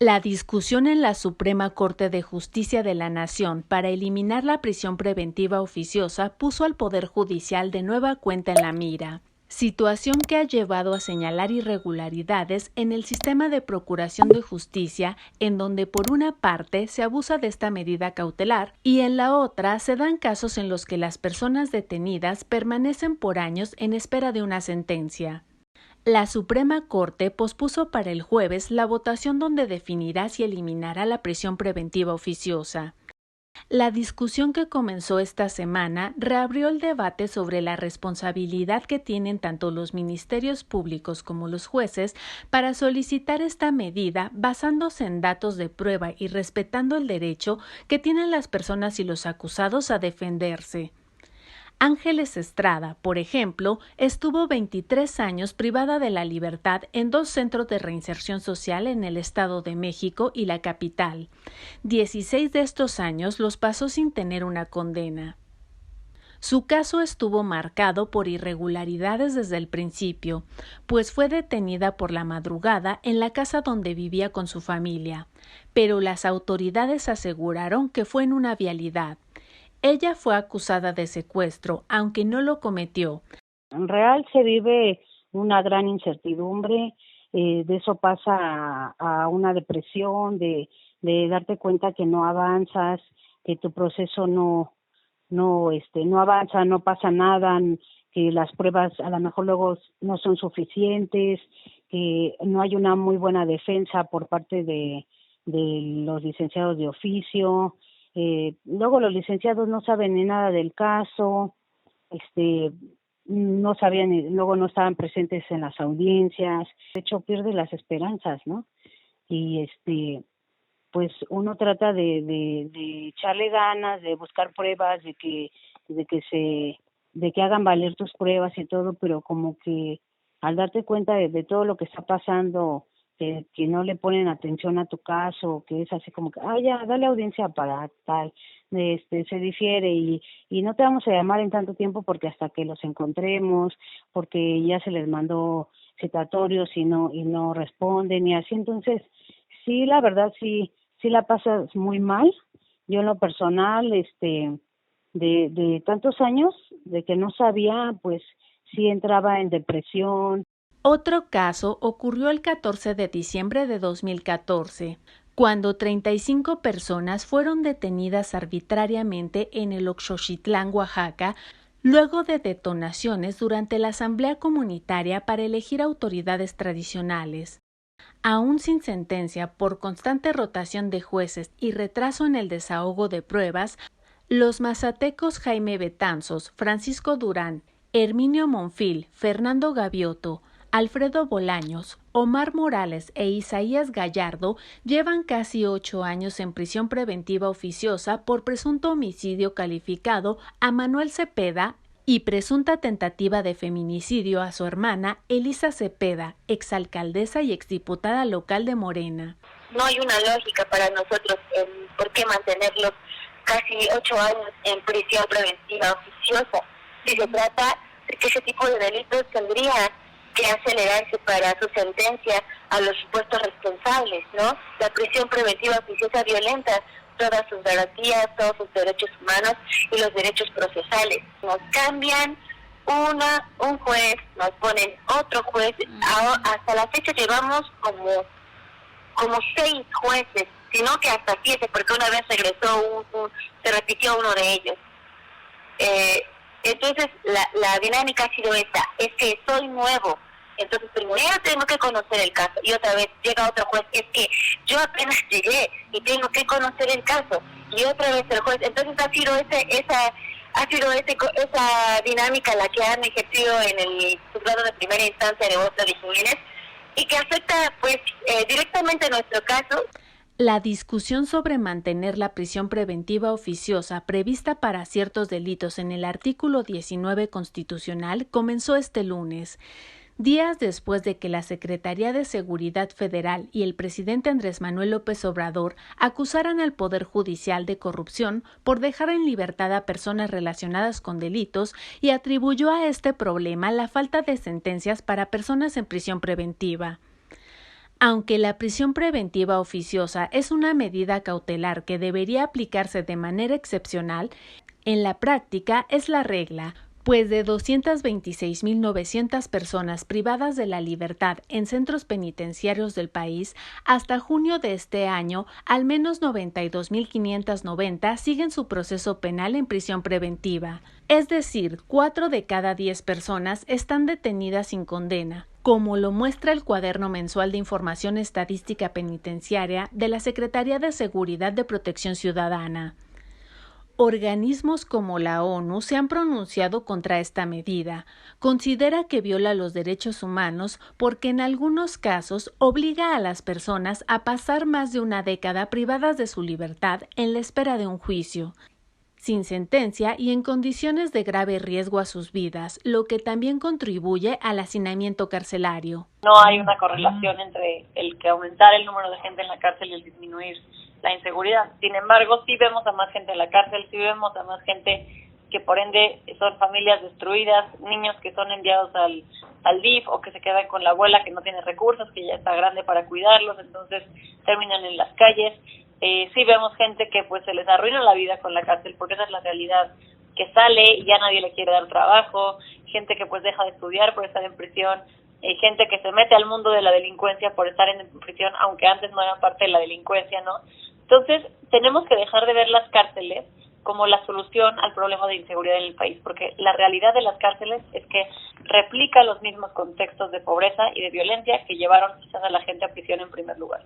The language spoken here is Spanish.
La discusión en la Suprema Corte de Justicia de la Nación para eliminar la prisión preventiva oficiosa puso al Poder Judicial de nueva cuenta en la mira, situación que ha llevado a señalar irregularidades en el sistema de procuración de justicia, en donde por una parte se abusa de esta medida cautelar y en la otra se dan casos en los que las personas detenidas permanecen por años en espera de una sentencia. La Suprema Corte pospuso para el jueves la votación donde definirá si eliminará la prisión preventiva oficiosa. La discusión que comenzó esta semana reabrió el debate sobre la responsabilidad que tienen tanto los ministerios públicos como los jueces para solicitar esta medida basándose en datos de prueba y respetando el derecho que tienen las personas y los acusados a defenderse. Ángeles Estrada, por ejemplo, estuvo 23 años privada de la libertad en 2 centros de reinserción social en el Estado de México y la capital. 16 de estos años los pasó sin tener una condena. Su caso estuvo marcado por irregularidades desde el principio, pues fue detenida por la madrugada en la casa donde vivía con su familia, pero las autoridades aseguraron que fue en una vialidad. Ella fue acusada de secuestro, aunque no lo cometió. En real se vive una gran incertidumbre, de eso pasa a una depresión, de darte cuenta que no avanzas, que tu proceso no avanza, no pasa nada, que las pruebas a lo mejor luego no son suficientes, que no hay una muy buena defensa por parte de los licenciados de oficio. Luego los licenciados no saben ni nada del caso, no sabían, luego no estaban presentes en las audiencias, de hecho pierde las esperanzas, ¿no? Y pues uno trata de echarle ganas, de buscar pruebas, de que hagan valer tus pruebas y todo, pero como que al darte cuenta de todo lo que está pasando, que no le ponen atención a tu caso, que es así como que, ya, dale audiencia para tal, se difiere y no te vamos a llamar en tanto tiempo porque hasta que los encontremos, porque ya se les mandó citatorios y no responden y así. Entonces sí, la verdad sí la pasas muy mal. Yo en lo personal, de tantos años de que no sabía, pues sí entraba en depresión. Otro caso ocurrió el 14 de diciembre de 2014, cuando 35 personas fueron detenidas arbitrariamente en el Oxochitlán, Oaxaca, luego de detonaciones durante la Asamblea Comunitaria para elegir autoridades tradicionales. Aún sin sentencia por constante rotación de jueces y retraso en el desahogo de pruebas, los mazatecos Jaime Betanzos, Francisco Durán, Herminio Monfil, Fernando Gaviotto, Alfredo Bolaños, Omar Morales e Isaías Gallardo llevan casi 8 años en prisión preventiva oficiosa por presunto homicidio calificado a Manuel Cepeda y presunta tentativa de feminicidio a su hermana Elisa Cepeda, exalcaldesa y exdiputada local de Morena. No hay una lógica para nosotros en por qué mantenerlos casi 8 años en prisión preventiva oficiosa. Si se trata de que ese tipo de delitos tendría que acelerarse para su sentencia a los supuestos responsables, ¿no? La prisión preventiva oficiosa violenta todas sus garantías, todos sus derechos humanos y los derechos procesales. Nos cambian un juez, nos ponen otro juez. Hasta la fecha llevamos como 6 jueces, sino que hasta 7, porque una vez regresó se repitió uno de ellos. Entonces la dinámica ha sido esta, es que soy nuevo, entonces primero tengo que conocer el caso y otra vez llega otro juez, es que yo apenas llegué y tengo que conocer el caso y otra vez el juez. Entonces ha sido esa dinámica la que han ejercido en el juzgado de primera instancia de Boston de Jiménez y que afecta pues directamente a nuestro caso. La discusión sobre mantener la prisión preventiva oficiosa prevista para ciertos delitos en el artículo 19 constitucional comenzó este lunes, días después de que la Secretaría de Seguridad Federal y el presidente Andrés Manuel López Obrador acusaran al Poder Judicial de corrupción por dejar en libertad a personas relacionadas con delitos y atribuyó a este problema la falta de sentencias para personas en prisión preventiva. Aunque la prisión preventiva oficiosa es una medida cautelar que debería aplicarse de manera excepcional, en la práctica es la regla, pues de 226.900 personas privadas de la libertad en centros penitenciarios del país, hasta junio de este año, al menos 92.590 siguen su proceso penal en prisión preventiva. Es decir, 4 de cada 10 personas están detenidas sin condena, como lo muestra el Cuaderno Mensual de Información Estadística Penitenciaria de la Secretaría de Seguridad de Protección Ciudadana. Organismos como la ONU se han pronunciado contra esta medida. Considera que viola los derechos humanos porque en algunos casos obliga a las personas a pasar más de una década privadas de su libertad en la espera de un juicio, sin sentencia y en condiciones de grave riesgo a sus vidas, lo que también contribuye al hacinamiento carcelario. No hay una correlación entre el que aumentar el número de gente en la cárcel y el disminuir la inseguridad. Sin embargo, sí vemos a más gente en la cárcel, sí vemos a más gente que por ende son familias destruidas, niños que son enviados al DIF o que se quedan con la abuela que no tiene recursos, que ya está grande para cuidarlos, entonces terminan en las calles. Sí vemos gente que pues se les arruina la vida con la cárcel, porque esa es la realidad, que sale y ya nadie le quiere dar trabajo, gente que pues deja de estudiar por estar en prisión, gente que se mete al mundo de la delincuencia por estar en prisión, aunque antes no era parte de la delincuencia, ¿no? Entonces, tenemos que dejar de ver las cárceles como la solución al problema de inseguridad en el país, porque la realidad de las cárceles es que replica los mismos contextos de pobreza y de violencia que llevaron quizás a la gente a prisión en primer lugar.